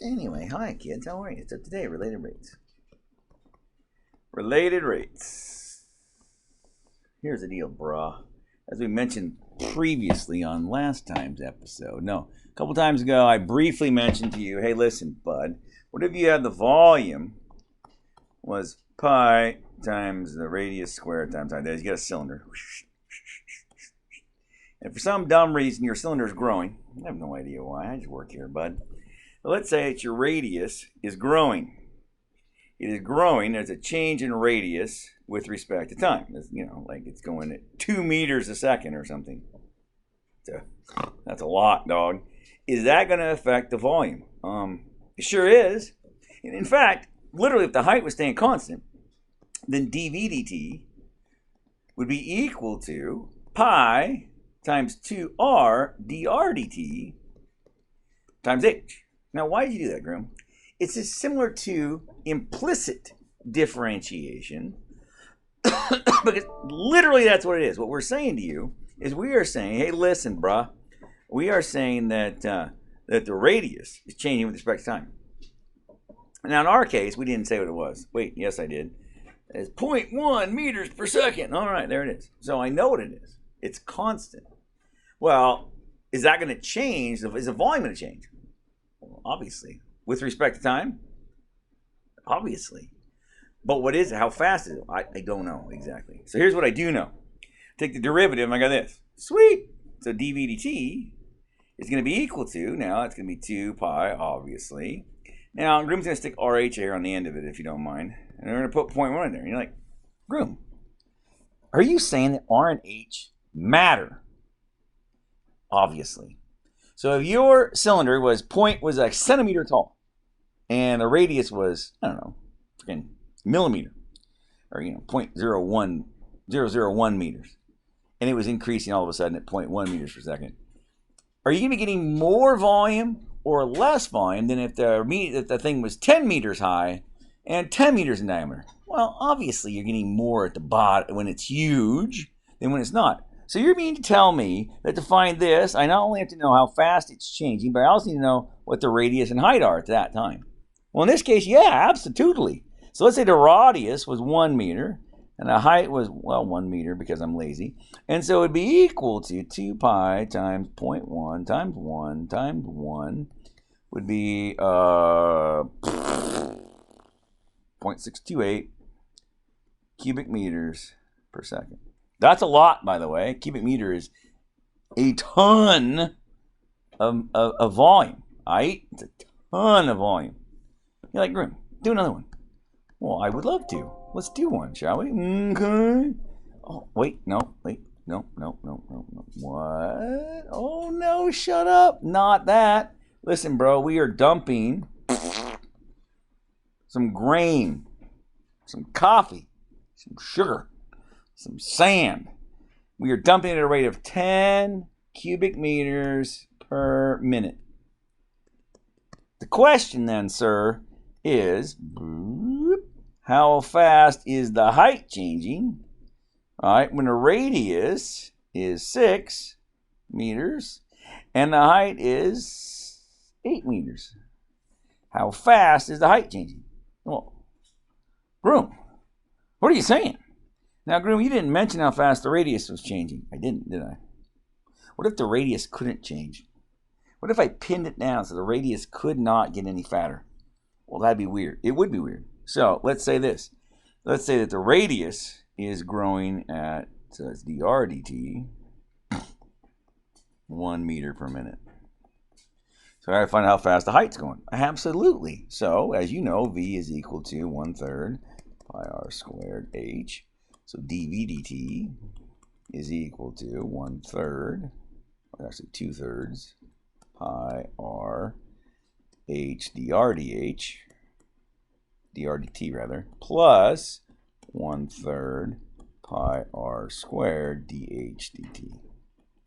Anyway, hi kids, how are you? So today, related rates. Related rates. Here's the deal, brah. As we mentioned previously on last time's episode, no, a couple times ago, I briefly mentioned to you, hey, listen, bud, what if you had the volume was pi times the radius squared times height? You get a cylinder. And for some dumb reason, your cylinder is growing. I have no idea why. I just work here, bud. But let's say that your radius is growing. It is growing. There's a change in radius with respect to time. It's, like it's going at 2 meters a second or something. That's a lot, dog. Is that going to affect the volume? It sure is. In fact, literally, if the height was staying constant, then dv dt would be equal to pi times 2r dr dt times h. Now, why did you do that, Groom? It's just similar to implicit differentiation, because literally that's what it is. What we're saying to you is we are saying, hey, listen, bruh, we are saying that that the radius is changing with respect to time. Now, in our case, we didn't say what it was. Wait, yes, I did. It's 0.1 meters per second. All right, there it is. So I know what it is. It's constant. Well, is that going to change? Is the volume going to change? Well, obviously. With respect to time? Obviously. But what is it? How fast is it? I don't know exactly. So here's what I do know. Take the derivative, and I got this. Sweet. So dv dt is going to be equal to, now it's going to be 2 pi, obviously. Now, Groom's going to stick RH here on the end of it, if you don't mind. And we're going to put 0.1 in there. And you're like, Groom, are you saying that R and H matter? Obviously. So if your cylinder was a centimeter tall, and the radius was, I don't know, freaking millimeter, or 0.01001 meters, and it was increasing all of a sudden at 0.1 meters per second, are you going to be getting more volume or less volume than if the thing was 10 meters high and 10 meters in diameter? Well, obviously you're getting more at the bottom when it's huge than when it's not. So you're meaning to tell me that to find this, I not only have to know how fast it's changing, but I also need to know what the radius and height are at that time. Well, in this case, yeah, absolutely. So let's say the radius was 1 meter, and the height was, 1 meter because I'm lazy. And so it would be equal to 2 pi times 0.1 times 1 times 1 would be 0.628 cubic meters per second. That's a lot, by the way. Cubic meter is a ton of volume. Right? It's a ton of volume. You're like, Grim, do another one. Well, I would love to. Let's do one, shall we? Okay. Oh, wait, no. What? Oh, no, shut up. Not that. Listen, bro, we are dumping some grain, some coffee, some sugar, some sand. We are dumping at a rate of 10 cubic meters per minute. The question then, sir, is how fast is the height changing? All right, when the radius is 6 meters and the height is 8 meters. How fast is the height changing? Well, Groom, what are you saying? Now, Groom, you didn't mention how fast the radius was changing. I didn't, did I? What if the radius couldn't change? What if I pinned it down so the radius could not get any fatter? Well, that'd be weird. It would be weird. So let's say this. Let's say that the radius is growing at, so it's dr dt, 1 meter per minute. So I gotta find out how fast the height's going. Absolutely. So, as you know, v is equal to 1/3 pi r squared h. So dv dt is equal to 1/3, or actually 2/3, pi r h dr dt rather, plus 1/3 pi r squared dh dt.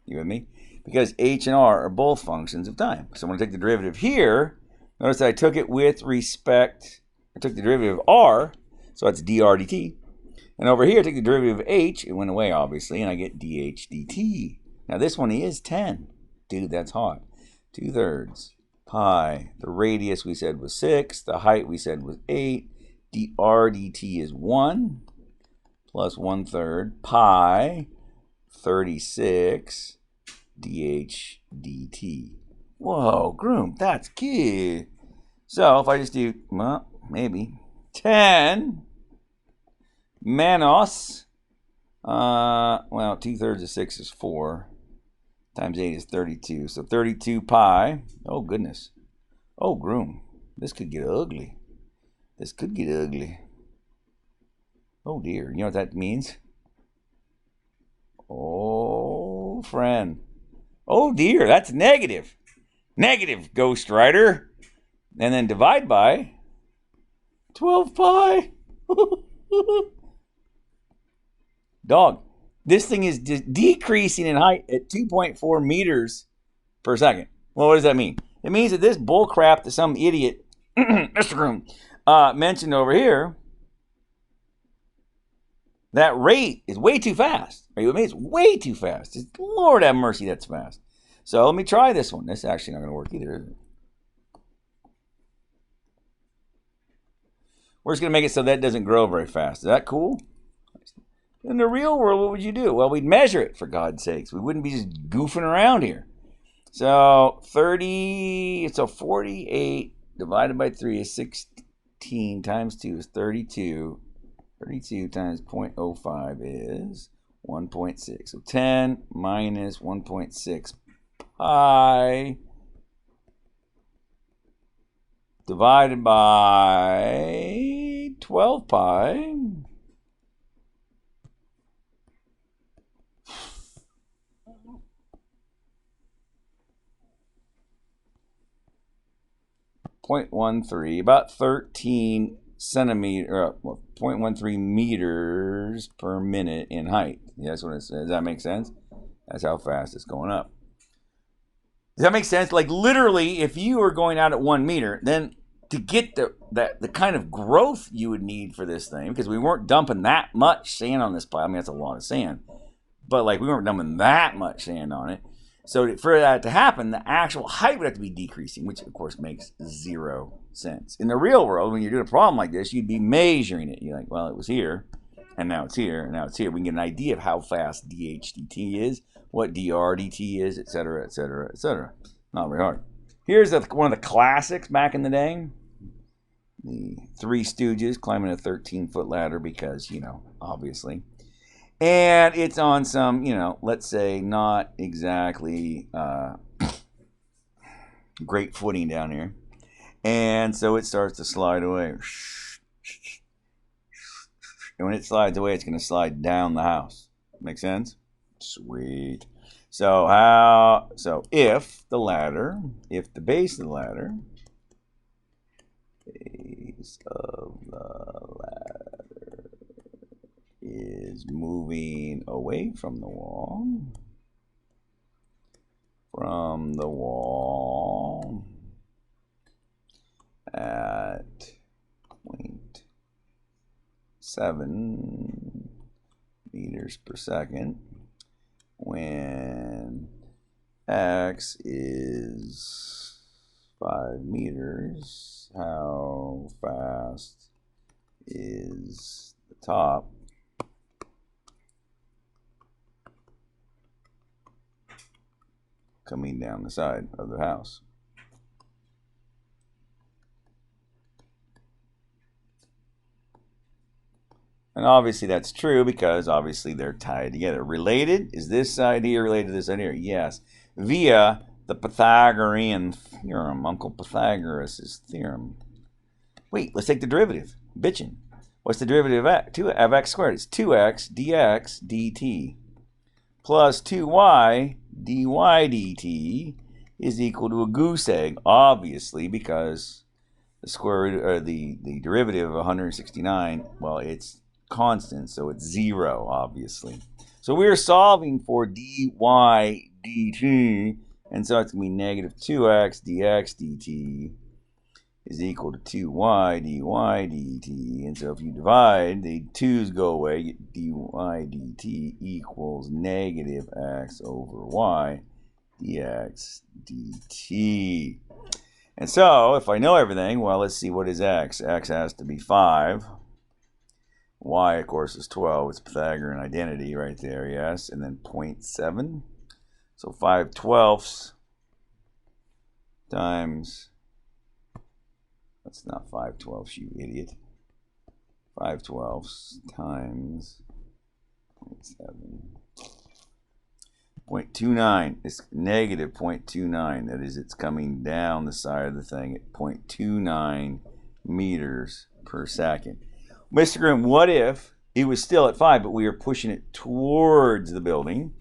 You with me? Because h and r are both functions of time. So I'm going to take the derivative here. Notice that I took it with respect, I took the derivative of r, so that's dr dt. And over here, I take the derivative of h, it went away obviously, and I get dh dt. Now this one is 10. Dude, that's hot. 2/3 pi. The radius we said was 6. The height we said was 8. dr dt is 1 plus 1/3 pi 36 dh dt. Whoa, Groom, that's key. So if I just do, well, maybe 10 menos, well, 2/3 of 6 is 4, times 8 is 32. So 32 pi, oh goodness. Oh, Groom, this could get ugly. This could get ugly. Oh dear, you know what that means? Oh, friend. Oh dear, that's negative. Negative, Ghost Rider. And then divide by 12 pi. Dog, this thing is decreasing in height at 2.4 meters per second. Well, what does that mean? It means that this bull crap that some idiot, Mr. Groom, mentioned over here, that rate is way too fast. Are you with me? It's way too fast. Lord have mercy, that's fast. So let me try this one. This is actually not going to work either, is it? We're just going to make it so that doesn't grow very fast. Is that cool? In the real world, what would you do? Well, we'd measure it, for God's sakes. We wouldn't be just goofing around here. So 48 divided by 3 is 16 times 2 is 32. 32 times 0.05 is 1.6. So 10 minus 1.6 pi divided by 12 pi. .13, about 13 centimeter, 0.13 meters per minute in height. That's what it says. Does that make sense? That's how fast it's going up. Does that make sense? Like literally, if you were going out at 1 meter, then to get the kind of growth you would need for this thing, because we weren't dumping that much sand on this pile. I mean, that's a lot of sand, but like we weren't dumping that much sand on it. So for that to happen, the actual height would have to be decreasing, which of course makes 0 sense. In the real world, when you're doing a problem like this, you'd be measuring it. You're like, well, it was here, and now it's here, and now it's here. We can get an idea of how fast dH/dt is, what dR/dt is, etc., etc., etc. Not very hard. Here's one of the classics back in the day. The Three Stooges climbing a 13-foot ladder because, you know, obviously. And it's on some, you know, let's say not exactly great footing down here. And so it starts to slide away. And when it slides away, it's going to slide down the house. Make sense? Sweet. So if the base of the ladder is moving away from the wall at 0.7 meters per second, when x is 5 meters, how fast is the top coming down the side of the house? And obviously that's true because obviously they're tied together. Related? Is this side here related to this side here? Yes. Via the Pythagorean theorem, Uncle Pythagoras' theorem. Wait, let's take the derivative. Bitchin'. What's the derivative of x squared? It's 2x dx dt plus 2y dy dt is equal to a goose egg, obviously, because the square root, or the derivative of 169, well, it's constant, so it's 0, obviously. So we're solving for dy dt, and so it's going to be negative 2x dx dt is equal to 2y dy dt. And so if you divide, the 2's go away, you get dy dt equals negative x over y dx dt. And so, if I know everything, well, let's see, what is x? X has to be 5. Y, of course, is 12. It's Pythagorean identity right there, yes. And then 0.7. So 5/12 times, that's not 5/12, you idiot. 5/12 times 0.7. 0.29 is negative 0.29. That is, it's coming down the side of the thing at 0.29 meters per second. Mr. Groom, what if it was still at 5, but we were pushing it towards the building?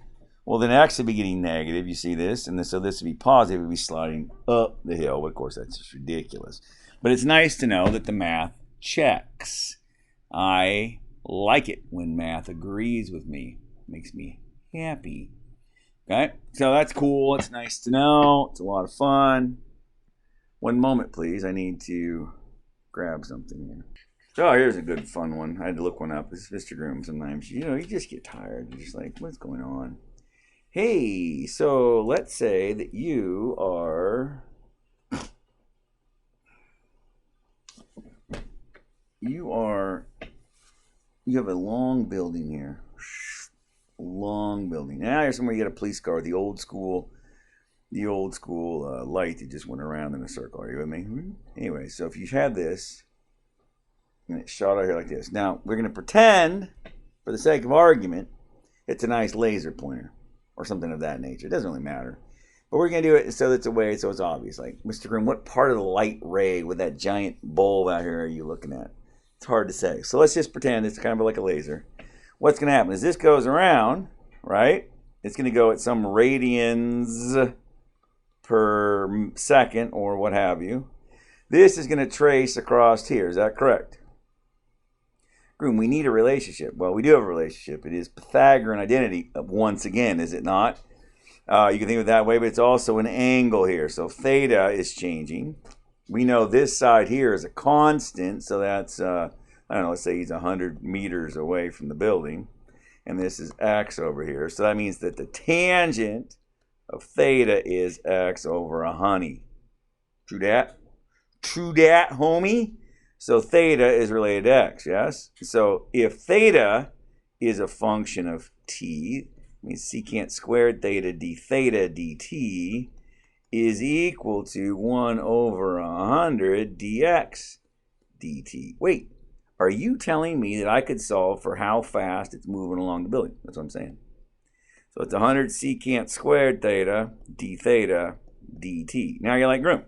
Well, then x would be getting negative. You see this? And so this would be positive. It would be sliding up the hill. But of course, that's just ridiculous. But it's nice to know that the math checks. I like it when math agrees with me. It makes me happy. Okay? So that's cool. It's nice to know. It's a lot of fun. One moment, please. I need to grab something here. So here's a good fun one. I had to look one up. It's Mr. Groom sometimes. You know, you just get tired. You're just like, what's going on? Hey, so let's say that you are... You have a long building here. Long building. Now here's somewhere you get a police car, the old school light that just went around in a circle. Are you with me? Anyway, so if you had this, and it shot out here like this. Now, we're going to pretend, for the sake of argument, it's a nice laser pointer or something of that nature. It doesn't really matter. But we're going to do it so it's a way so it's obvious. Like, Mr. Grimm, what part of the light ray with that giant bulb out here are you looking at? It's hard to say. So let's just pretend it's kind of like a laser. What's going to happen is this goes around, right? It's going to go at some radians per second or what have you. This is going to trace across here. Is that correct? Groom, we need a relationship. Well, we do have a relationship. It is Pythagorean identity once again, is it not? You can think of it that way, but it's also an angle here. So theta is changing. We know this side here is a constant, so that's, I don't know, let's say he's 100 meters away from the building. And this is x over here. So that means that the tangent of theta is x over a honey. True dat? True dat, homie? So theta is related to x, yes? So if theta is a function of t, means secant squared theta d theta dt is equal to 1 over 100 dx dt. Wait, are you telling me that I could solve for how fast it's moving along the building? That's what I'm saying. So it's 100 secant squared theta d theta dt. Now you're like, Groom,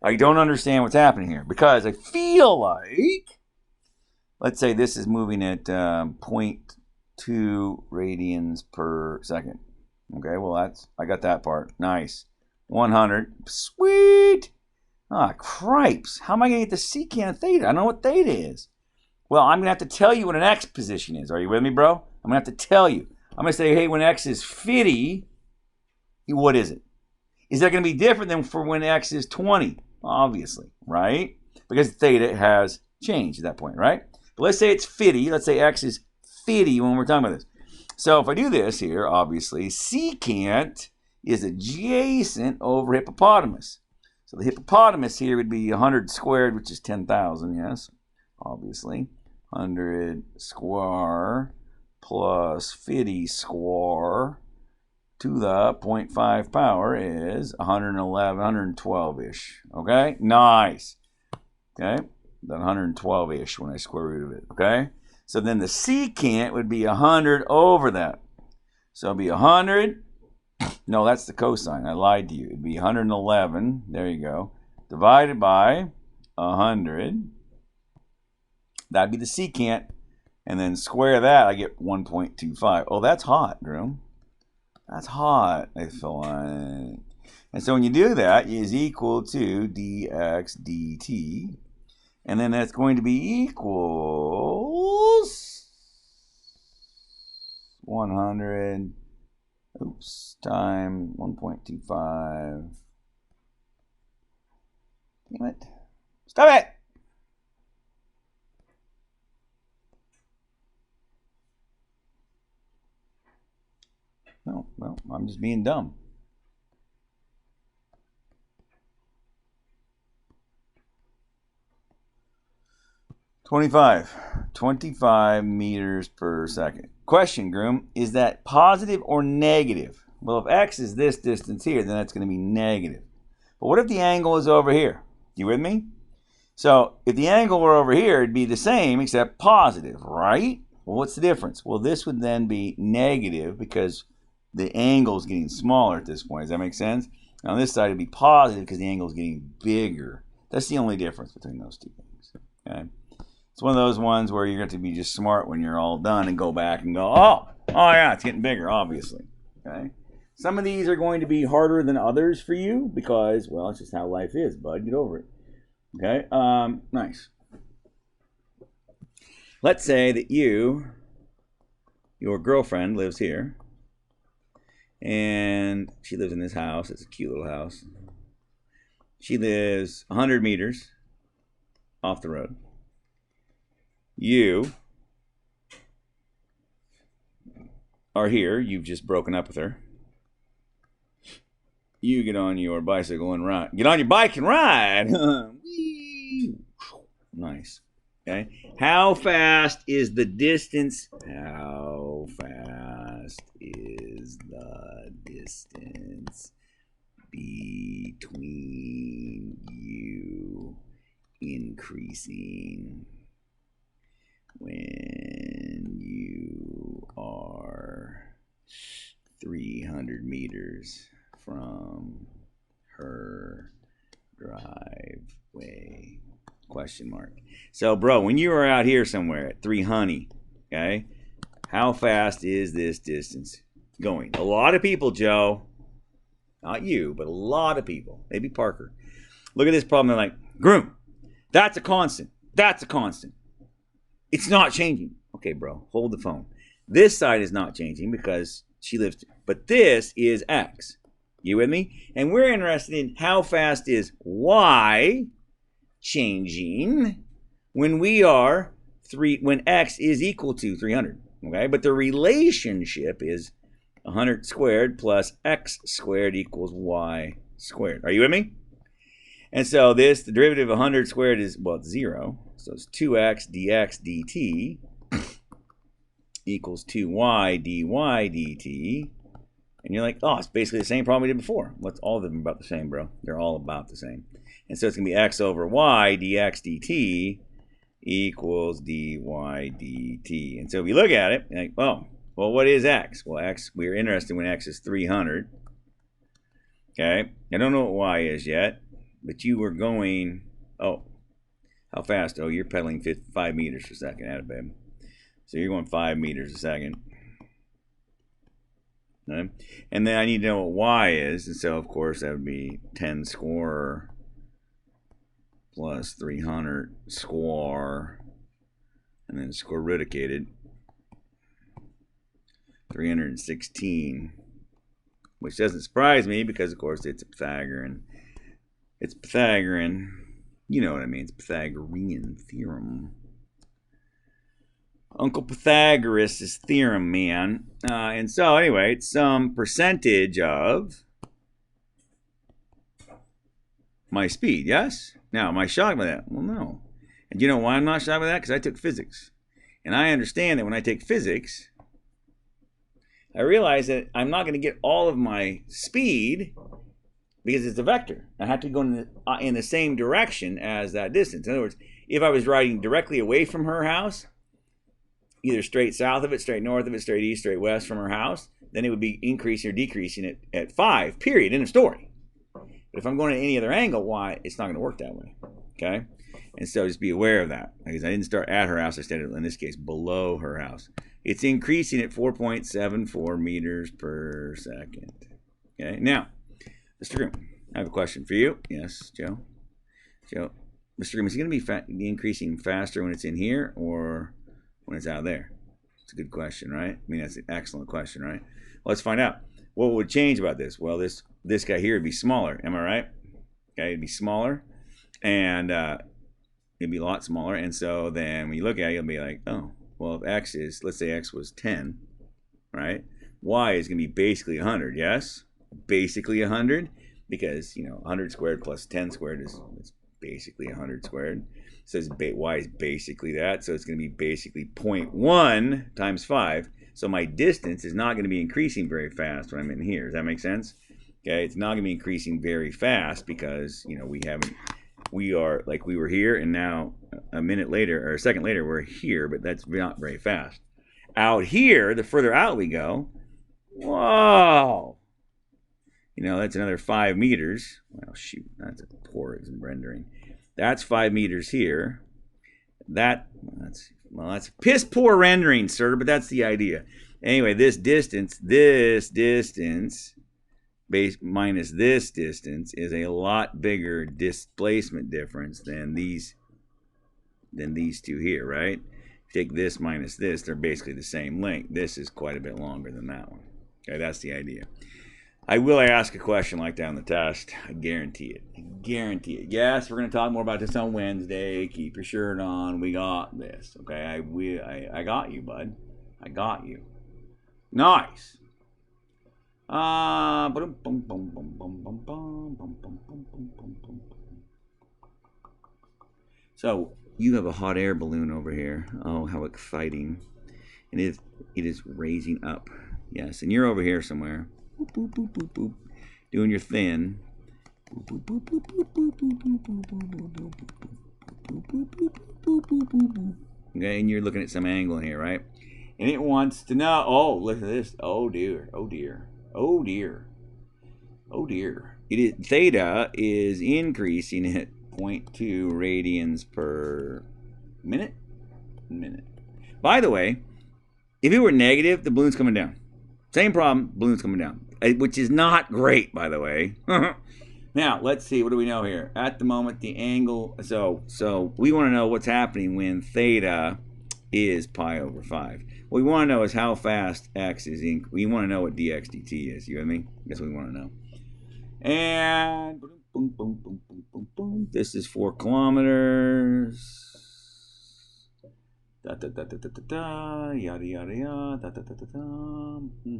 I don't understand what's happening here because I feel like, let's say this is moving at 0.2 radians per second. Okay, well, I got that part. Nice. 100. Sweet. Ah, cripes. How am I going to get the secant theta? I don't know what theta is. Well, I'm going to have to tell you what an x position is. Are you with me, bro? I'm going to have to tell you. I'm going to say, hey, when x is 50, what is it? Is that going to be different than for when x is 20? Obviously, right? Because theta has changed at that point, right? But let's say it's 50. Let's say x is 50 when we're talking about this. So if I do this here, obviously, secant is adjacent over hippopotamus. So the hippopotamus here would be 100 squared, which is 10,000, yes, obviously. 100 square plus 50 square to the 0.5 power is 111, 112-ish, okay? Nice, okay? Then 112-ish when I square root of it, okay? So then the secant would be 100 over that. So it'd be 100. No, that's the cosine. I lied to you. It'd be 111. There you go. Divided by 100. That'd be the secant. And then square that, I get 1.25. Oh, that's hot, Groom. That's hot, I feel like. And so when you do that, is equal to dx dt. And then that's going to be equals 100, times 1.25. Damn it. Stop it! No, well, I'm just being dumb. 25 meters per second. Question, Groom, is that positive or negative? Well, if x is this distance here, then that's going to be negative. But what if the angle is over here? You with me? So if the angle were over here, it'd be the same except positive, right? Well, what's the difference? Well, this would then be negative because the angle is getting smaller at this point. Does that make sense? Now, on this side, it'd be positive because the angle is getting bigger. That's the only difference between those two things. Okay? It's one of those ones where you're going to be just smart when you're all done and go back and go, oh yeah, it's getting bigger, obviously. Okay? Some of these are going to be harder than others for you because, well, it's just how life is, bud. Get over it. Okay? Nice. Let's say that your girlfriend lives here, and she lives in this house. It's a cute little house. She lives 100 meters off the road. You are here. You've just broken up with her. You get on your bicycle and ride. Get on your bike and ride. Nice. Okay. How fast is the distance? How fast is the distance between you increasing when you are 300 meters from her driveway? Question mark. So, bro, when you are out here somewhere at 300, okay, how fast is this distance going? A lot of people, Joe, not you, but a lot of people, maybe Parker, look at this problem. They're like, Groom, that's a constant. That's a constant. It's not changing. Okay, bro, hold the phone. This side is not changing because she lives, but this is X. You with me? And we're interested in how fast is Y changing when when X is equal to 300. Okay, but the relationship is 100 squared plus X squared equals Y squared. Are you with me? And so the derivative of 100 squared is, well, it's 0. So it's 2x dx dt equals 2y dy dt. And you're like, oh, it's basically the same problem we did before. What's all of them about the same, bro? They're all about the same. And so it's going to be x over y dx dt equals dy dt. And so if you look at it, you're like, oh, well, what is x? Well, x, we're interested when x is 300. Okay, I don't know what y is yet, but you were going, oh, how fast? Oh, you're pedaling 5 meters per second, atta babe. So you're going 5 meters a second. Okay. And then I need to know what y is, and so of course that would be 10 square plus 300 square, and then square rooticated 316, which doesn't surprise me because of course it's a Pythagorean. It's Pythagorean. You know what I mean? It's Pythagorean theorem. Uncle Pythagoras' theorem, man. And so, anyway, it's some percentage of my speed, yes? Now, am I shocked by that? Well, no. And you know why I'm not shocked by that? Because I took physics. And I understand that when I take physics, I realize that I'm not going to get all of my speed because it's a vector. I have to go in the same direction as that distance. In other words, if I was riding directly away from her house, either straight south of it, straight north of it, straight east, straight west from her house, then it would be increasing or decreasing it at 5, period, end of story. But if I'm going at any other angle, why, it's not going to work that way, okay? And so just be aware of that, because I didn't start at her house, I started, in this case, below her house. It's increasing at 4.74 meters per second, okay? Now, Mr. Groom, I have a question for you. Yes, Joe? Joe, Mr. Groom, is it going to be increasing faster when it's in here or when it's out there? It's a good question, right? I mean, that's an excellent question, right? Well, let's find out. What would change about this? Well, this guy here would be smaller. Am I right? Okay, it'd be smaller, and it'd be a lot smaller. And so then when you look at it, you'll be like, oh, well, if x is, let's say x was 10, right? Y is going to be basically 100, yes? Basically 100, because, 100 squared plus 10 squared is basically 100 squared. It says y is basically that, so it's going to be basically 0.1 times 5. So my distance is not going to be increasing very fast when I'm in here. Does that make sense? Okay, it's not going to be increasing very fast because, you know, we are like we were here, and now a minute later or a second later we're here, but that's not very fast. Out here, the further out we go, whoa, you know, that's another 5 meters. Well, shoot, that's a poor rendering. That's 5 meters here. That's piss poor rendering, sir, but that's the idea. Anyway, this distance base minus this distance is a lot bigger displacement difference than these two here, right? Take this minus this, they're basically the same length. This is quite a bit longer than that one. Okay, that's the idea. I will ask a question like that on the test. I guarantee it. I guarantee it. Yes, we're going to talk more about this on Wednesday. Keep your shirt on. We got this. Okay, I got you, bud. I got you. Nice. So you have a hot air balloon over here. Oh, how exciting! And it is raising up. Yes, and you're over here somewhere. Boop, boop, boop, boop, boop. Doing your thin. Okay, and you're looking at some angle in here, right? And it wants to know. Oh, look at this. Oh dear. Oh dear. Oh dear. Oh dear. Theta is increasing at 0.2 radians per minute. By the way, if it were negative, the balloon's coming down. Same problem, balloon's coming down, which is not great, by the way. Now, let's see, what do we know here? At the moment, the angle, so we want to know what's happening when theta is pi over 5. What we want to know is how fast x is we want to know what dx dt is, you with me? That's what we want to know. And boom, boom, boom, boom, boom, boom. This is 4 kilometers. Da, da, da, da, da, da, da, yada, yada, yada, da, da, da, da,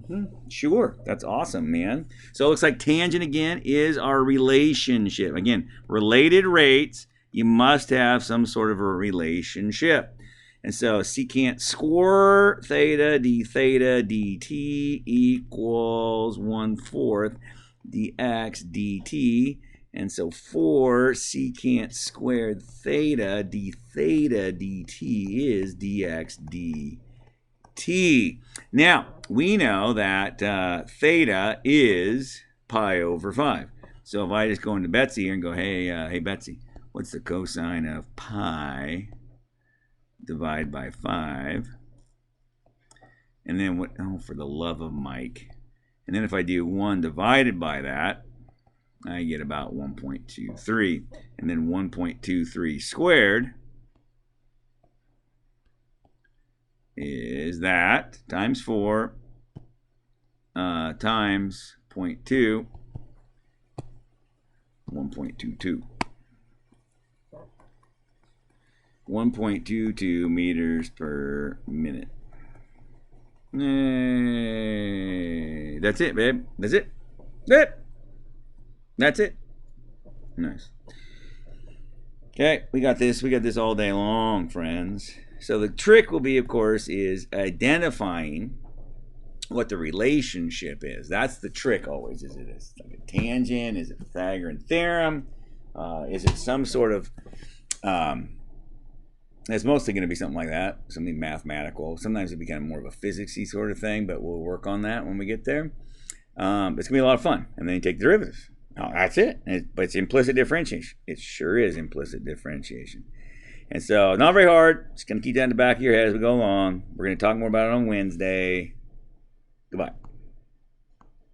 da. Sure, that's awesome, man. So it looks like tangent again is our relationship. Again, related rates, you must have some sort of a relationship. And so secant square theta d theta dt equals 1/4 dx dt. And so 4 secant squared theta d theta dt is dx dt. Now, we know that theta is pi over 5. So if I just go into Betsy here and go, hey Betsy, what's the cosine of pi divided by 5? And then what, oh, for the love of Mike. And then if I do 1 divided by that, I get about 1.23. And then 1.23 squared is that times 4 times 0.2, 1.22. 1.22 meters per minute. That's it, babe. That's it. That's it. Nice. Okay, we got this. We got this all day long, friends. So the trick will be, of course, is identifying what the relationship is. That's the trick always. Is it like a tangent? Is it Pythagorean theorem? Is it some sort of... it's mostly going to be something like that, something mathematical. Sometimes it'll be kind of more of a physics-y sort of thing, but we'll work on that when we get there. It's going to be a lot of fun. And then you take derivatives. Oh, that's it. But it's implicit differentiation. It sure is implicit differentiation. And so, not very hard. Just going to keep that in the back of your head as we go along. We're going to talk more about it on Wednesday. Goodbye.